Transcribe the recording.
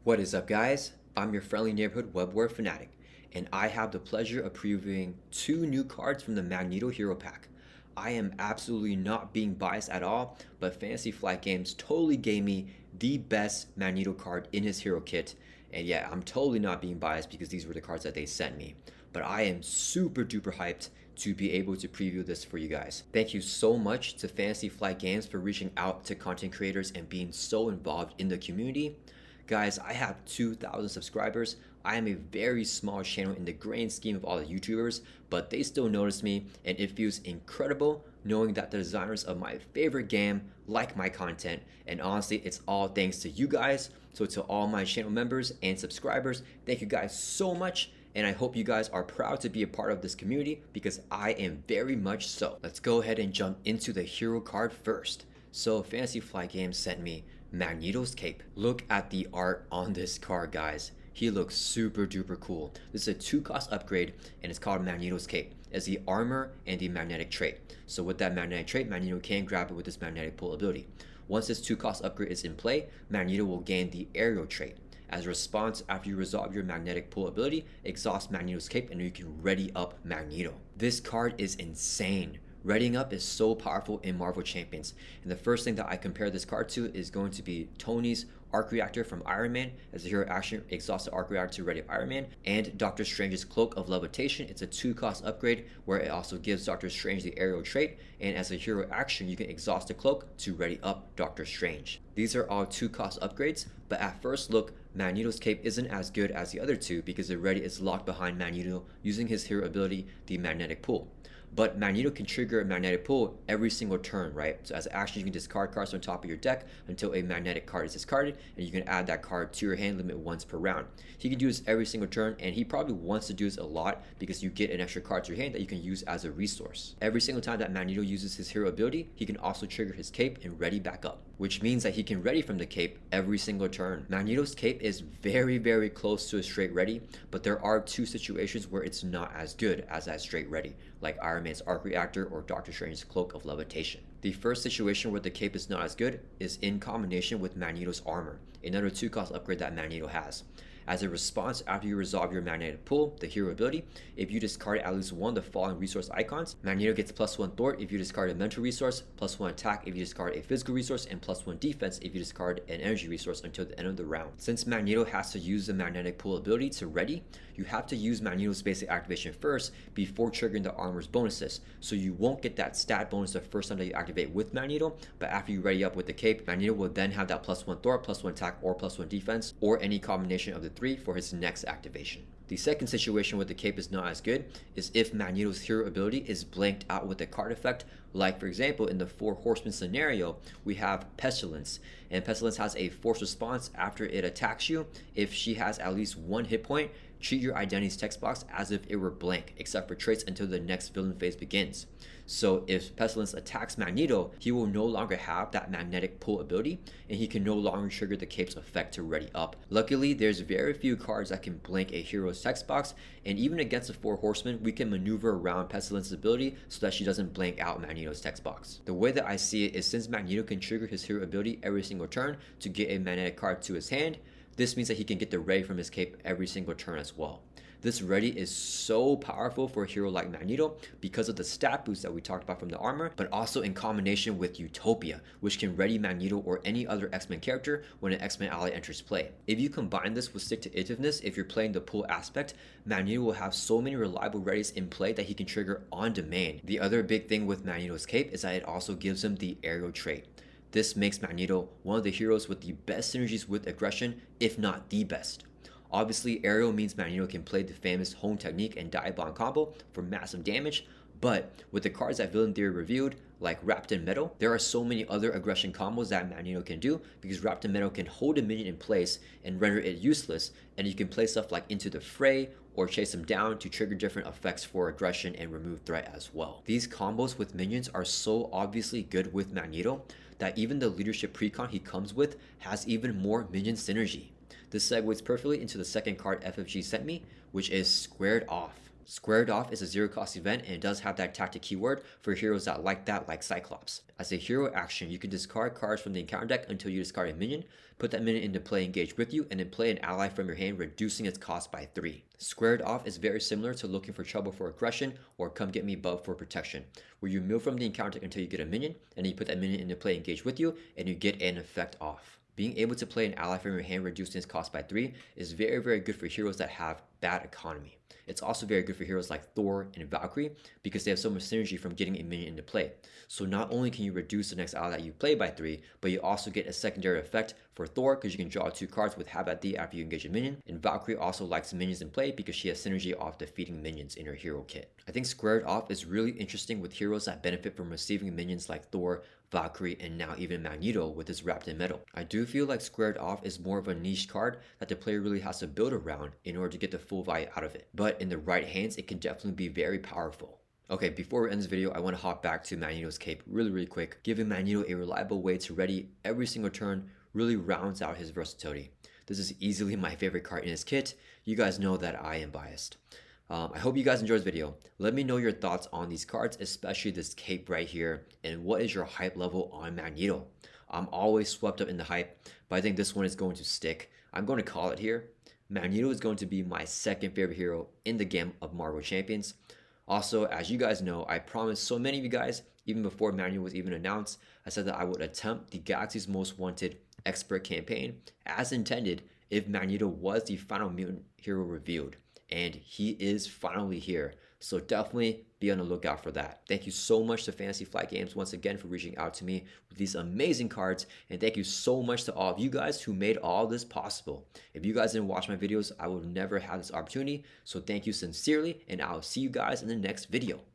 What is up, guys? I'm your friendly neighborhood webware fanatic, and I have the pleasure of previewing two new cards from the Magneto Hero Pack. I am absolutely not being biased at all, but Fantasy Flight Games totally gave me the best Magneto card in his hero kit, and yeah, I'm totally not being biased because these were the cards that they sent me. But I am super duper hyped to be able to preview this for you guys. Thank you so much to Fantasy Flight Games for reaching out to content creators and being so involved in the community. Guys, I have 2,000 subscribers. I am a very small channel in the grand scheme of all the YouTubers, but they still notice me, and it feels incredible knowing that the designers of my favorite game like my content, and honestly, it's all thanks to you guys. So to all my channel members and subscribers, thank you guys so much, and I hope you guys are proud to be a part of this community because I am very much so. Let's go ahead and jump into the hero card first. So Fantasy Flight Games sent me Magneto's cape. Look at the art on this card, guys. He looks super duper cool. This is a 2-cost upgrade and it's called Magneto's cape. It's the armor and the magnetic trait. So with that magnetic trait, Magneto can grab it with his magnetic pull ability. Once this 2-cost upgrade is in play, Magneto will gain the aerial trait. As a response, after you resolve your magnetic pull ability, exhaust Magneto's cape and you can ready up Magneto. This card is insane. Readying up is so powerful in Marvel Champions, and the first thing that I compare this card to is going to be Tony's arc reactor from Iron Man. As a hero action, exhaust the arc reactor to ready up Iron Man, and Doctor Strange's cloak of levitation. It's a 2-cost upgrade where it also gives Doctor Strange the aerial trait, and as a hero action, you can exhaust the cloak to ready up Doctor Strange. These are all 2-cost upgrades, but at first look, Magneto's cape isn't as good as the other two because the ready is locked behind Magneto using his hero ability, the magnetic pull. But Magneto can trigger a magnetic pull every single turn, right? So as an action, you can discard cards from the top of your deck until a magnetic card is discarded, and you can add that card to your hand limit once per round. He can do this every single turn, and he probably wants to do this a lot because you get an extra card to your hand that you can use as a resource. Every single time that Magneto uses his hero ability, he can also trigger his cape and ready back up, which means that he can ready from the cape every single turn. Magneto's cape is very, very close to a straight ready, but there are two situations where it's not as good as that straight ready, like Iron Man's arc reactor or Doctor Strange's cloak of levitation. The first situation where the cape is not as good is in combination with Magneto's armor, another 2-cost upgrade that Magneto has. As a response, after you resolve your magnetic pull, the hero ability, if you discard at least one of the following resource icons, Magneto gets +1 thwart if you discard a mental resource, +1 attack if you discard a physical resource, and +1 defense if you discard an energy resource until the end of the round. Since Magneto has to use the magnetic pull ability to ready, you have to use Magneto's basic activation first before triggering the armor's bonuses, so you won't get that stat bonus the first time that you activate with Magneto, but after you ready up with the cape, Magneto will then have that +1 thwart, +1 attack, or +1 defense, or any combination of the 3 for his next activation. The second situation where the cape is not as good is if Magneto's hero ability is blanked out with a card effect, like for example in the 4 Horsemen scenario, we have Pestilence, and Pestilence has a force response after it attacks you. If she has at least 1 hit point, treat your identity's text box as if it were blank, except for traits until the next villain phase begins. So if Pestilence attacks Magneto, he will no longer have that magnetic pull ability, and he can no longer trigger the cape's effect to ready up. Luckily, there's very few cards that can blank a hero's text box, and even against the 4 Horsemen, we can maneuver around Pestilence's ability so that she doesn't blank out Magneto's text box. The way that I see it is since Magneto can trigger his hero ability every single turn to get a magnetic card to his hand, this means that he can get the ready from his cape every single turn as well. This ready is so powerful for a hero like Magneto because of the stat boost that we talked about from the armor, but also in combination with Utopia, which can ready Magneto or any other X-Men character when an X-Men ally enters play. If you combine this with stick-to-itiveness, if you're playing the pull aspect, Magneto will have so many reliable readies in play that he can trigger on demand. The other big thing with Magneto's cape is that it also gives him the aerial trait. This makes Magneto one of the heroes with the best synergies with aggression, if not the best. Obviously, aerial means Magneto can play the famous home technique and dive bomb combo for massive damage, but with the cards that Villain Theory reviewed, like Wrapped in Metal, there are so many other aggression combos that Magneto can do because Wrapped in Metal can hold a minion in place and render it useless, and you can play stuff like Into the Fray or Chase them down to trigger different effects for aggression and remove threat as well. These combos with minions are so obviously good with Magneto that even the leadership precon he comes with has even more minion synergy. This segues perfectly into the second card FFG sent me, which is Squared Off. Squared Off is a zero cost event and it does have that tactic keyword for heroes that like that, like Cyclops. As a hero action, you can discard cards from the encounter deck until you discard a minion, put that minion into play engaged with you, and then play an ally from your hand, reducing its cost by 3. Squared Off is very similar to Looking for Trouble for aggression or Come Get Me Bub for protection, where you mill from the encounter deck until you get a minion, and then you put that minion into play engaged with you, and you get an effect off. Being able to play an ally from your hand reducing its cost by 3 is very, very good for heroes that have bad economy. It's also very good for heroes like Thor and Valkyrie because they have so much synergy from getting a minion into play. So not only can you reduce the next ally that you play by 3, but you also get a secondary effect for Thor because you can draw 2 cards with Have at Thee after you engage a minion. And Valkyrie also likes minions in play because she has synergy off defeating minions in her hero kit. I think Squared Off is really interesting with heroes that benefit from receiving minions like Thor, Valkyrie, and now even Magneto with his Wrapped in Metal. I do feel like Squared Off is more of a niche card that the player really has to build around in order to get the full value out of it. But in the right hands, it can definitely be very powerful. Okay, before we end this video, I want to hop back to Magneto's cape really quick. Giving Magneto a reliable way to ready every single turn really rounds out his versatility. This is easily my favorite card in his kit. You guys know that I am biased. I hope you guys enjoyed this video. Let me know your thoughts on these cards, especially this cape right here, and what is your hype level on Magneto. I'm always swept up in the hype, but I think this one is going to stick. I'm going to call it here. Magneto is going to be my second favorite hero in the game of Marvel Champions. Also, as you guys know, I promised so many of you guys, even before Magneto was even announced, I said that I would attempt the Galaxy's Most Wanted Expert campaign as intended if Magneto was the final mutant hero revealed. And he is finally here. So definitely be on the lookout for that. Thank you so much to Fantasy Flight Games once again for reaching out to me with these amazing cards. And thank you so much to all of you guys who made all this possible. If you guys didn't watch my videos, I would never have this opportunity. So thank you sincerely, and I'll see you guys in the next video.